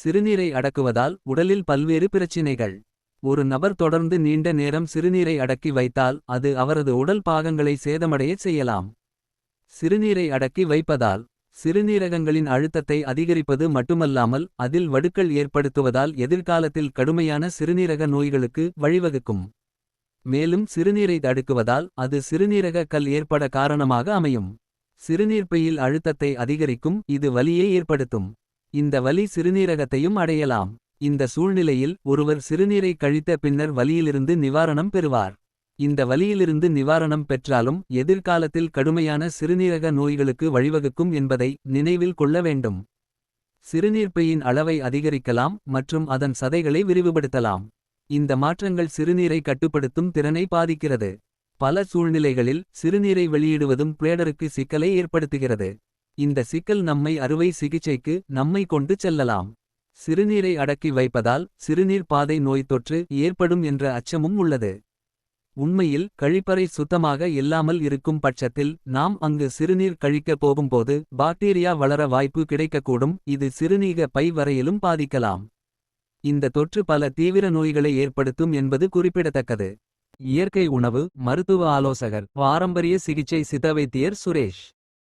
சிறுநீரை அடக்குவதால் உடலில் பல்வேறு பிரச்சினைகள். ஒரு நபர் தொடர்ந்து நீண்ட நேரம் சிறுநீரை அடக்கி வைத்தால் அது அவரது உடல் பாகங்களை சேதமடையச் செய்யலாம். சிறுநீரை அடக்கி வைப்பதால் சிறுநீரகங்களின் அழுத்தத்தை அதிகரிப்பது மட்டுமல்லாமல் அதில் வடுக்கள் ஏற்படுத்துவதால் எதிர்காலத்தில் கடுமையான சிறுநீரக நோய்களுக்கு வழிவகுக்கும். மேலும் சிறுநீரை தடுக்குவதால் அது சிறுநீரக கல் ஏற்பட காரணமாக அமையும். சிறுநீர்ப்பையில் அழுத்தத்தை அதிகரிக்கும், இது வலியை ஏற்படுத்தும். இந்த வலி சிறுநீரகத்தையும் அடையலாம். இந்த சூழ்நிலையில் ஒருவர் சிறுநீரை கழித்த பின்னர் வலியிலிருந்து நிவாரணம் பெறுவார். இந்த வலியிலிருந்து நிவாரணம் பெற்றாலும் எதிர்காலத்தில் கடுமையான சிறுநீரக நோய்களுக்கு வழிவகுக்கும் என்பதை நினைவில் கொள்ள வேண்டும். சிறுநீர்ப்பையின் அளவை அதிகரிக்கலாம் மற்றும் அதன் சதைகளை விரிவுபடுத்தலாம். இந்த மாற்றங்கள் சிறுநீரை கட்டுப்படுத்தும் திறனை பாதிக்கிறது. பல சூழ்நிலைகளில் சிறுநீரை வெளியிடுவதும் பிளேடருக்கு சிக்கலை ஏற்படுத்துகிறது. இந்த சிக்கல் நம்மை அறுவை சிகிச்சைக்கு நம்மை கொண்டு செல்லலாம். சிறுநீரை அடக்கி வைப்பதால் சிறுநீர் பாதை நோய் தொற்று ஏற்படும் என்ற அச்சமும் உள்ளது. உண்மையில் கழிப்பறை சுத்தமாக இல்லாமல் இருக்கும் பட்சத்தில் நாம் அங்கு சிறுநீர் கழிக்க போகும்போது பாக்டீரியா வளர வாய்ப்பு கிடைக்கக்கூடும். இது சிறுநீக பை வரையிலும் பாதிக்கலாம். இந்த தொற்று பல தீவிர நோய்களை ஏற்படுத்தும் என்பது குறிப்பிடத்தக்கது. இயற்கை உணவு மருத்துவ ஆலோசகர் பாரம்பரிய சிகிச்சை சித்த வைத்தியர் சுரேஷ்.